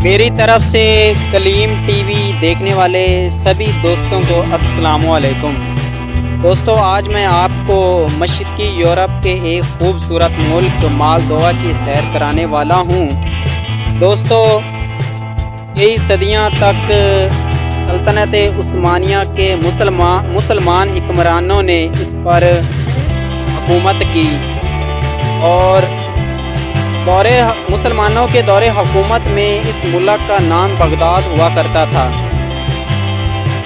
میری طرف سے کلیم ٹی وی دیکھنے والے سبھی دوستوں کو السلام علیکم۔ دوستو، آج میں آپ کو مشرقی یورپ کے ایک خوبصورت ملک مالدووا کی سیر کرانے والا ہوں۔ دوستو، کئی صدیاں تک سلطنت عثمانیہ کے مسلمان حکمرانوں نے اس پر حکومت کی اور مسلمانوں کے دور حکومت میں اس ملک کا نام بغداد ہوا کرتا تھا۔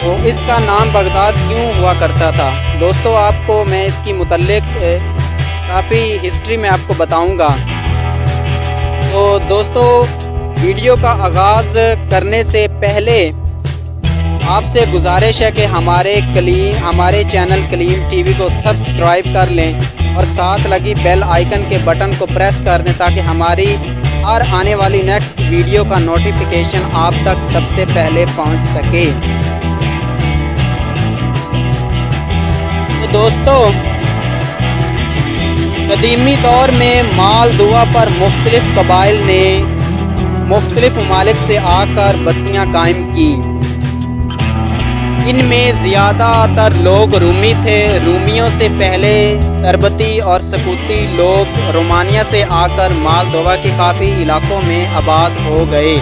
تو اس کا نام بغداد کیوں ہوا کرتا تھا؟ دوستو، آپ کو میں اس کی متعلق کافی ہسٹری میں آپ کو بتاؤں گا۔ تو دوستو، ویڈیو کا آغاز کرنے سے پہلے آپ سے گزارش ہے کہ ہمارے چینل کلیم ٹی وی کو سبسکرائب کر لیں اور ساتھ لگی بیل آئیکن کے بٹن کو پریس کر دیں تاکہ ہماری ہر آنے والی نیکسٹ ویڈیو کا نوٹیفیکیشن آپ تک سب سے پہلے پہنچ سکے۔ تو دوستو، قدیمی دور میں مالدووا پر مختلف قبائل نے مختلف ممالک سے آ کر بستیاں قائم کی۔ ان میں زیادہ تر لوگ رومی تھے۔ رومیوں سے پہلے سربتی اور سکوتی لوگ رومانیہ سے آ کر مالدووا کے کافی علاقوں میں آباد ہو گئے۔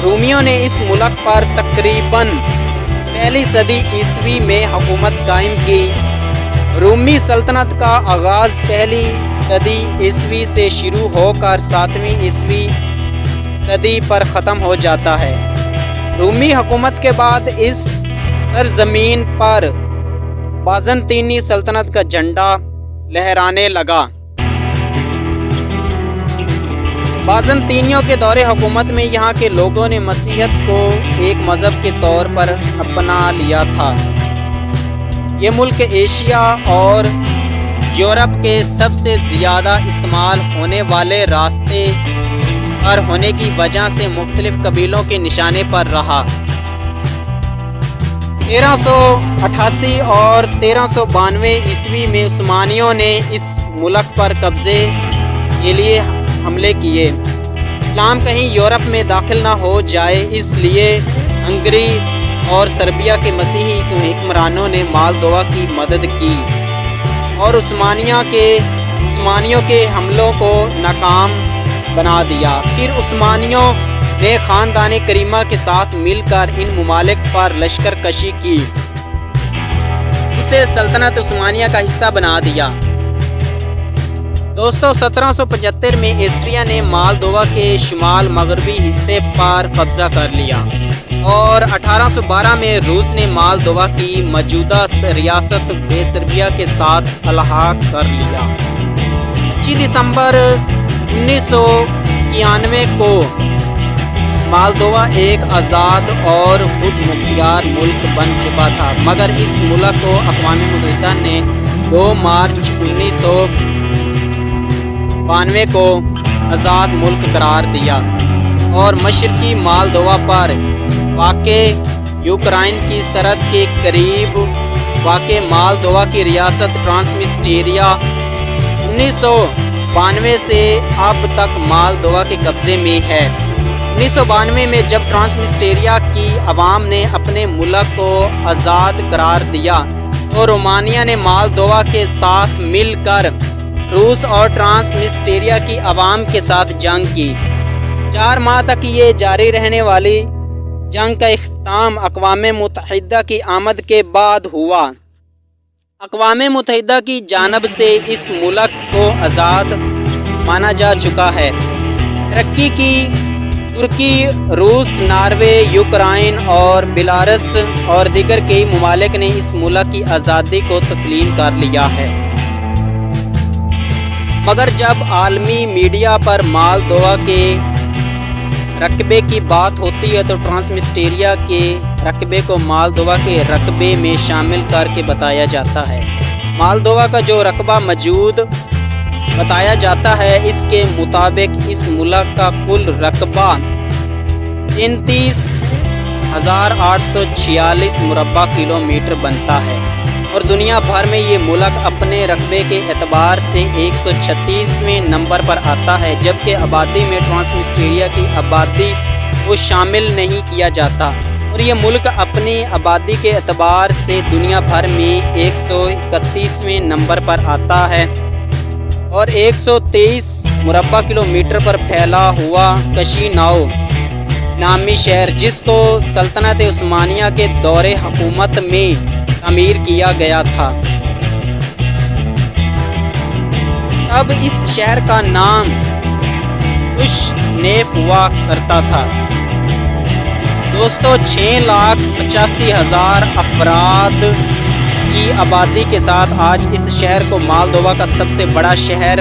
رومیوں نے اس ملک پر تقریباً پہلی صدی عیسوی میں حکومت قائم کی۔ رومی سلطنت کا آغاز پہلی صدی عیسوی سے شروع ہو کر 7ویں عیسوی صدی پر ختم ہو جاتا ہے۔ رومی حکومت کے بعد اس سرزمین پر بازنطینی سلطنت کا جھنڈا لہرانے لگا۔ بازنطینیوں کے دور حکومت میں یہاں کے لوگوں نے مسیحیت کو ایک مذہب کے طور پر اپنا لیا تھا۔ یہ ملک ایشیا اور یورپ کے سب سے زیادہ استعمال ہونے والے راستے پر ہونے کی وجہ سے مختلف قبیلوں کے نشانے پر رہا۔ 1388 اور 1392 عیسوی میں عثمانیوں نے اس ملک پر قبضے کے لیے حملے کیے۔ اسلام کہیں یورپ میں داخل نہ ہو جائے، اس لیے ہنگری اور سربیا کے مسیحی حکمرانوں نے مالدووا کی مدد کی اور عثمانیوں کے حملوں کو ناکام بنا دیا۔ پھر عثمانیوں نے خاندان کریمہ کے ساتھ مل کر ان ممالک پر لشکر کشی کی، اسے سلطنت عثمانیہ کا حصہ بنا دیا۔ دوستو، 1775 میں آسٹریا نے مالدووا کے شمال مغربی حصے پر قبضہ کر لیا اور 1812 میں روس نے مالدووا کی موجودہ ریاست سربیا کے ساتھ الحاق کر لیا۔ 25 دسمبر 1991 کو مالدووا ایک آزاد اور خود مختار ملک بن چکا تھا، مگر اس ملک کو اقوام متحدہ نے 2 مارچ 1992 کو آزاد ملک قرار دیا اور مشرقی مالدووا پر واقع یوکرائن کی سرحد کے قریب واقع مالدووا کی ریاست ٹرانسنسٹریا 1992 سے اب تک مالدووا کے قبضے میں ہے۔ 1992 میں جب ٹرانسنسٹریا کی عوام نے اپنے ملک کو آزاد قرار دیا تو رومانیہ نے مالدووا کے ساتھ مل کر روس اور ٹرانسنسٹریا کی عوام کے ساتھ جنگ کی۔ 4 ماہ تک یہ جاری رہنے والی جنگ کا اختتام اقوام متحدہ کی آمد کے بعد ہوا۔ اقوام متحدہ کی جانب سے اس ملک کو آزاد مانا جا چکا ہے۔ ترکی کی ترکی، روس، ناروے، یوکرائن اور بیلاروس اور دیگر کئی ممالک نے اس ملک کی آزادی کو تسلیم کر لیا ہے۔ مگر جب عالمی میڈیا پر مالدووا کے رقبے کی بات ہوتی ہے تو ٹرانسنسٹریا کے رقبے کو مالدووا کے رقبے میں شامل کر کے بتایا جاتا ہے۔ مالدووا کا جو رقبہ موجود بتایا جاتا ہے، اس کے مطابق اس ملک کا کل رقبہ 33,846 مربع کلومیٹر بنتا ہے۔ اور دنیا بھر میں یہ ملک اپنے رقبے کے اعتبار سے 136ویں نمبر پر آتا ہے، جبکہ آبادی میں ٹرانسنسٹریا کی آبادی کو شامل نہیں کیا جاتا، اور یہ ملک اپنی آبادی کے اعتبار سے دنیا بھر میں 131ویں نمبر پر آتا ہے، اور 123 مربع کلومیٹر پر پھیلا ہوا کشیناؤ نامی شہر، جس کو سلطنت عثمانیہ کے دور حکومت میں تعمیر کیا گیا تھا، اب اس شہر کا نام کشنیف ہوا کرتا تھا۔ دوستو 6,85,000 افراد کی آبادی کے ساتھ آج اس شہر کو مالدووا کا سب سے بڑا شہر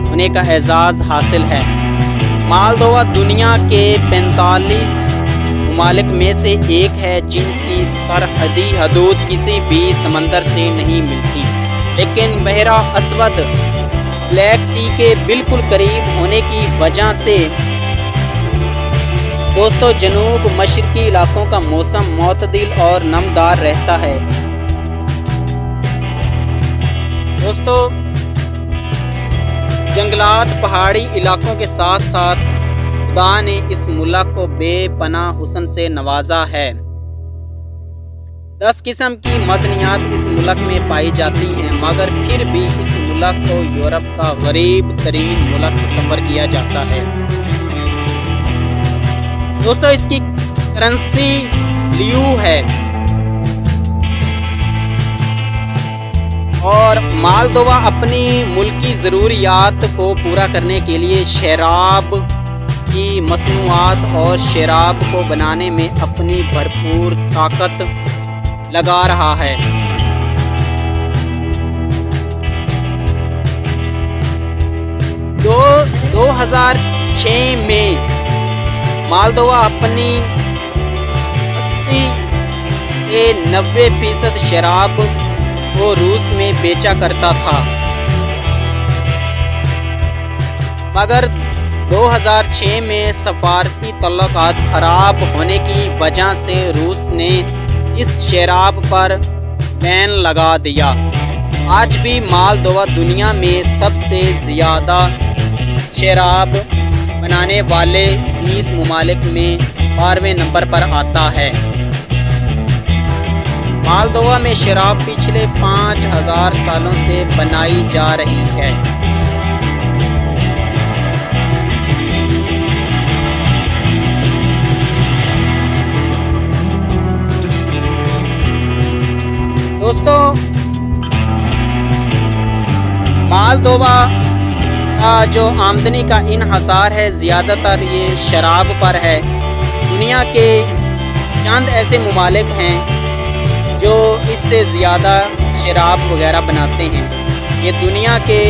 ہونے کا اعزاز حاصل ہے۔ مالدووا دنیا کے 45 ممالک میں سے ایک ہے جن کی سرحدی حدود کسی بھی سمندر سے نہیں ملتی، لیکن بحیرہ اسود بلیک سی کے بالکل قریب ہونے کی وجہ سے دوستو جنوب مشرقی علاقوں کا موسم معتدل اور نمدار رہتا ہے۔ دوستو جنگلات پہاڑی علاقوں کے ساتھ ساتھ خدا نے اس ملک کو بے پناہ حسن سے نوازا ہے۔ 10 قسم کی معدنیات اس ملک میں پائی جاتی ہیں، مگر پھر بھی اس ملک کو یورپ کا غریب ترین ملک تصور کیا جاتا ہے۔ دوستو اس کی کرنسی لیو ہے، اور مالدووا اپنی ملکی ضروریات کو پورا کرنے کے لیے شراب کی مصنوعات اور شراب کو بنانے میں اپنی بھرپور طاقت لگا رہا ہے۔ 2006 میں مالدووا اپنی 80 سے 90% شراب کو روس میں بیچا کرتا تھا، مگر 2006 میں سفارتی تعلقات خراب ہونے کی وجہ سے روس نے اس شراب پر بین لگا دیا۔ آج بھی مالدووا دنیا میں سب سے زیادہ شراب بنانے والے 20 ممالک میں 12ویں نمبر پر آتا ہے۔ مالدووا میں شراب پچھلے 5000 سالوں سے بنائی جا رہی ہے۔ دوستو مالدووا کا جو آمدنی کا انحصار ہے زیادہ تر یہ شراب پر ہے۔ دنیا کے چند ایسے ممالک ہیں جو اس سے زیادہ شراب وغیرہ بناتے ہیں، یہ دنیا کے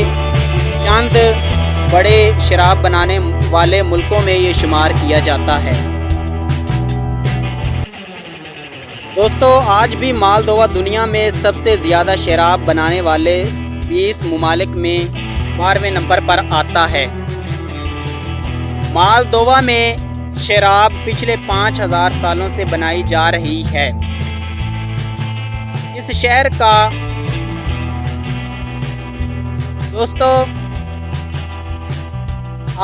چند بڑے شراب بنانے والے ملکوں میں یہ شمار کیا جاتا ہے۔ دوستو آج بھی مالدووا دنیا میں سب سے زیادہ شراب بنانے والے 20 ممالک میں 12ویں نمبر پر آتا ہے۔ مالدووا میں شراب پچھلے 5000 سالوں سے بنائی جا رہی ہے۔ اس شہر کا دوستو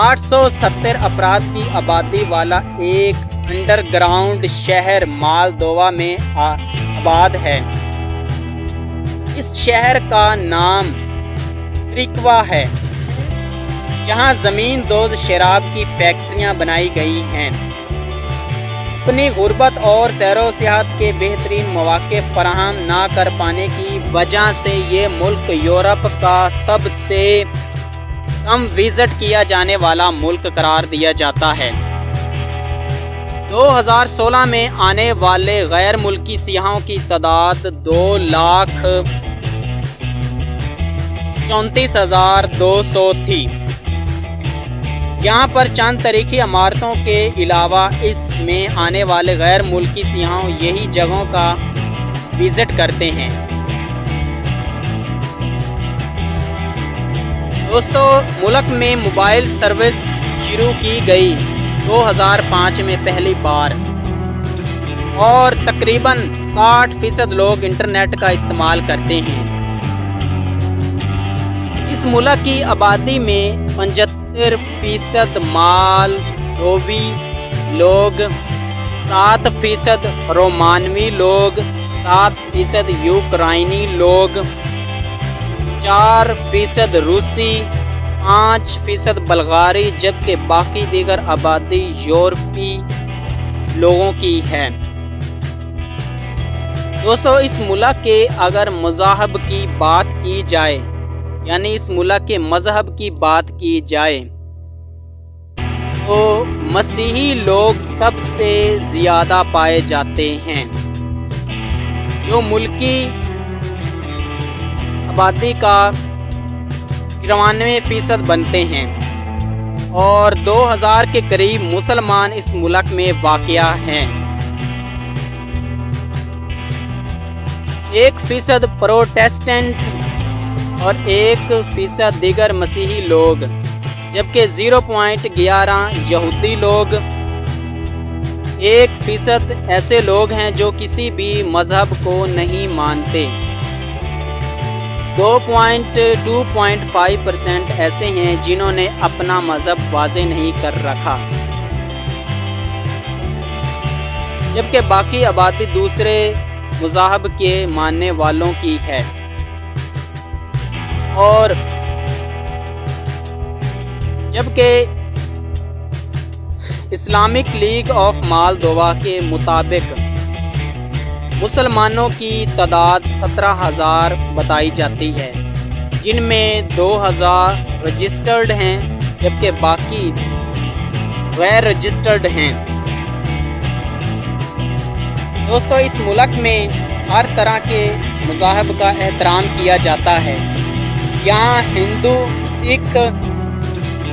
870 افراد کی آبادی والا ایک انڈر گراؤنڈ شہر مالدووا میں آباد ہے۔ اس شہر کا نام تریکوا ہے، جہاں زمین دوز شراب کی فیکٹریاں بنائی گئی ہیں۔ اپنی غربت اور سیر و سیاحت کے بہترین مواقع فراہم نہ کر پانے کی وجہ سے یہ ملک یورپ کا سب سے کم وزٹ کیا جانے والا ملک قرار دیا جاتا ہے۔ 2016 میں آنے والے غیر ملکی سیاحوں کی تعداد 2,34,200 تھی۔ یہاں پر چند تاریخی عمارتوں کے علاوہ اس میں آنے والے غیر ملکی سیاحوں یہی جگہوں کا وزٹ کرتے ہیں۔ دوستو ملک میں موبائل سروس شروع کی گئی 2005 میں پہلی بار۔ اور تقریباً 60% لوگ انٹرنیٹ کا استعمال کرتے ہیں۔ اس ملک کی آبادی میں 75% مالدووی لوگ، 7% رومانوی لوگ، 7% یوکرائنی لوگ، 4% روسی، 5% بلغاری، جبکہ باقی دیگر آبادی یورپی لوگوں کی ہے۔ دوستو اس ملک کے اگر مذہب کی بات کی جائے، یعنی اس ملک کے مذہب کی بات کی جائے تو مسیحی لوگ سب سے زیادہ پائے جاتے ہیں، جو ملکی آبادی کا 93% بنتے ہیں، اور 2000 کے قریب مسلمان اس ملک میں واقع ہیں۔ 1% پروٹیسٹنٹ اور 1% دیگر مسیحی لوگ، جبکہ 0.11 یہودی لوگ، 1% ایسے لوگ ہیں جو کسی بھی مذہب کو نہیں مانتے، 2.5% ایسے ہیں جنہوں نے اپنا مذہب واضح نہیں کر رکھا، جبکہ باقی آبادی دوسرے مذاہب کے ماننے والوں کی ہے۔ اور جبکہ اسلامک لیگ آف مالدووا کے مطابق مسلمانوں کی تعداد 17,000 بتائی جاتی ہے، جن میں 2,000 رجسٹرڈ ہیں، جبکہ باقی غیر رجسٹرڈ ہیں۔ دوستو اس ملک میں ہر طرح کے مذاہب کا احترام کیا جاتا ہے۔ یہاں ہندو، سکھ،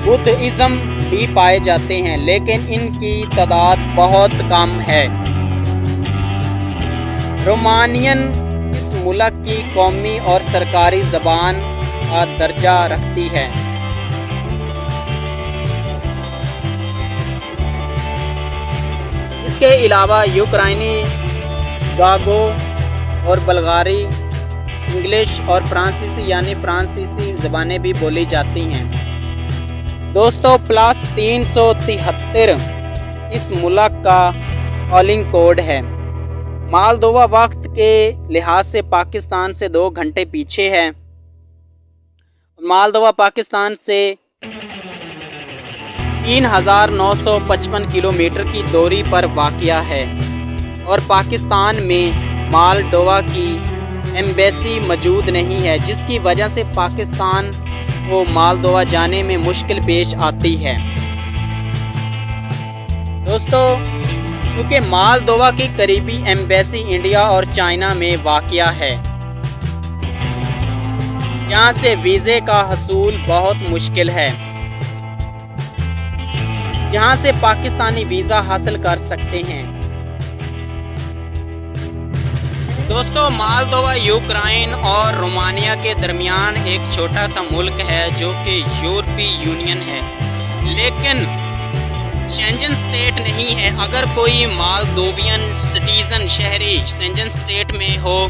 بدھزم بھی پائے جاتے ہیں، لیکن ان کی تعداد بہت کم ہے۔ رومانین اس ملک کی قومی اور سرکاری زبان کا درجہ رکھتی ہے۔ اس کے علاوہ یوکرائنی، گاگو اور بلغاری، انگلش اور فرانسیسی یعنی فرانسیسی زبانیں بھی بولی جاتی ہیں۔ دوستو +373 اس ملک کا کالنگ کوڈ ہے۔ مالدووا وقت کے لحاظ سے پاکستان سے 2 گھنٹے پیچھے ہے۔ مالدووا پاکستان سے 3,955 کلومیٹر کی دوری پر واقع ہے، اور پاکستان میں مالدووا کی ایمبیسی موجود نہیں ہے، جس کی وجہ سے پاکستان کو مالدووا جانے میں مشکل پیش آتی ہے۔ دوستو کیونکہ مالدووا کی قریبی ایمبیسی انڈیا اور چائنا میں واقع ہے، جہاں سے ویزے کا حصول بہت مشکل ہے، جہاں سے پاکستانی ویزا حاصل کر سکتے ہیں۔ دوستو مالدووا یوکرائن اور رومانیہ کے درمیان ایک چھوٹا سا ملک ہے جو کہ یورپی یونین ہے، لیکن شینجن سٹیٹ نہیں ہے۔ اگر کوئی مالدووین سٹیزن شہری شینجن سٹیٹ میں ہو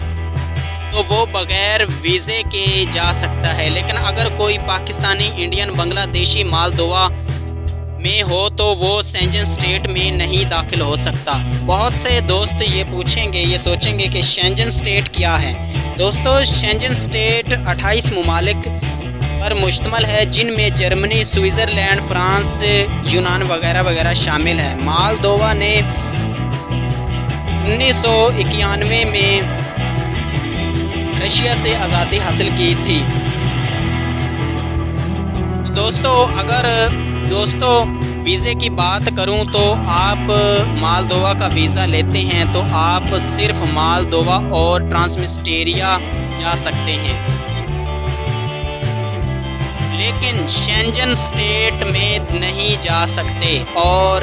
تو وہ بغیر ویزے کے جا سکتا ہے، لیکن اگر کوئی پاکستانی، انڈین، بنگلہ دیشی مالدووا میں ہو تو وہ شینجن سٹیٹ میں نہیں داخل ہو سکتا۔ بہت سے دوست یہ پوچھیں گے، یہ سوچیں گے کہ شینجن سٹیٹ کیا ہے۔ دوستو شینجن سٹیٹ 28 ممالک پر مشتمل ہے، جن میں جرمنی، سوئٹزرلینڈ، فرانس، یونان وغیرہ وغیرہ شامل ہے۔ مالدووا نے 1991 میں رشیا سے آزادی حاصل کی تھی۔ دوستو ویزے کی بات کروں تو آپ مالدووا کا ویزا لیتے ہیں تو آپ صرف مالدووا اور ٹرانسنسٹریا جا سکتے ہیں، لیکن شینجن سٹیٹ میں نہیں جا سکتے اور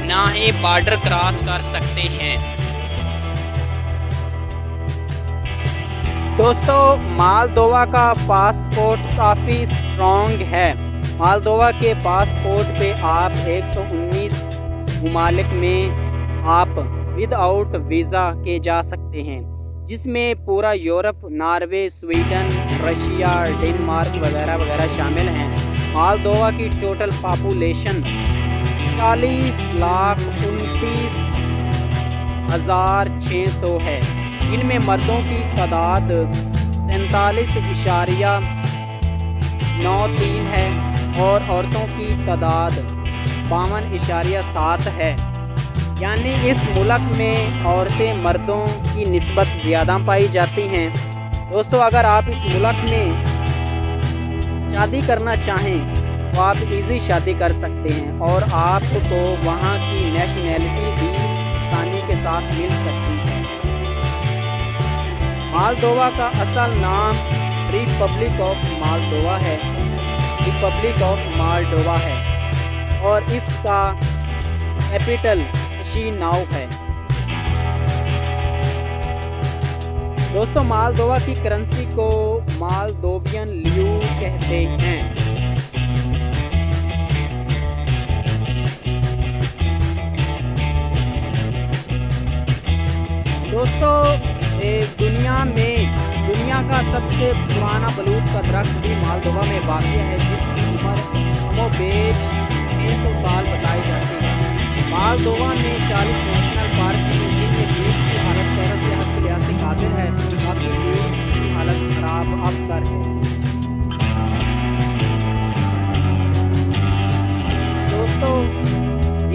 نہ ہی بارڈر کراس کر سکتے ہیں۔ دوستو مالدووا کا پاسپورٹ کافی اسٹرانگ ہے۔ مالدووا کے پاسپورٹ پہ آپ 119 ممالک میں آپ ود آؤٹ ویزا کے جا سکتے ہیں، جس میں پورا Europe, Norway, Sweden, Russia, Denmark وغیرہ وغیرہ شامل ہیں۔ مالدووا کی ٹوٹل پاپولیشن 40,29,600 ہے۔ ان میں مردوں کی تعداد 47.93 ہے اور عورتوں کی تعداد 52.7 ہے۔ یعنی اس ملک میں عورتیں مردوں کی نسبت زیادہ پائی جاتی ہیں۔ دوستو، اگر آپ اس ملک میں شادی کرنا چاہیں تو آپ ایزی شادی کر سکتے ہیں اور آپ کو وہاں کی نیشنلٹی بھی آسانی کے ساتھ مل سکتی ہے۔ مالدووا کا اصل نام ریپبلک آف مالدووا ہے، ریپبلک آف مالدووا ہے اور اس کا کیپٹل چشیناؤ ہے۔ دوستو، مالدووا کی کرنسی کو مالدووین لیو کہتے ہیں۔ دوستو، دنیا کا سب سے پرانا بلوط کا درخت بھی مالدووا میں واقع ہے، جس کی عمر کم و بیش 600 سال بتائی جاتی ہے۔ مالدووا میں 40 نیشنل پارک ہیں، جن میں 20 کی حالت صحت کے لحاظ سے قابل ہے، باقی 20 کی حالت خراب ابتر ہے۔ دوستو،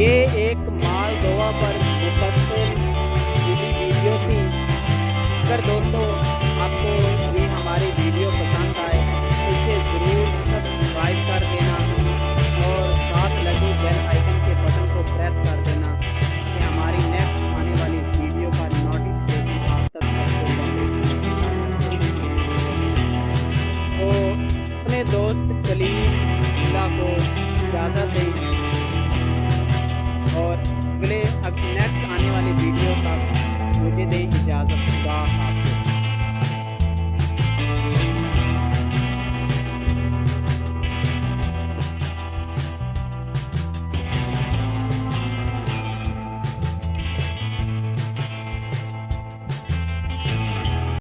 یہ ایک مالدووا پر مفصل ویڈیو تھی۔ اگر دوستو آپ کو یہ ہماری ویڈیو پسند آئے تو اسے ضرور سبسکرائب کر دینا اور ساتھ لگے بیل آئیکن کے بٹن کو پریس کر دینا کہ ہماری نیکسٹ آنے والی ویڈیو کا نوٹیفیکیشن آپ تک تو اپنے دوست کلیم اللہ کو اجازت دیں۔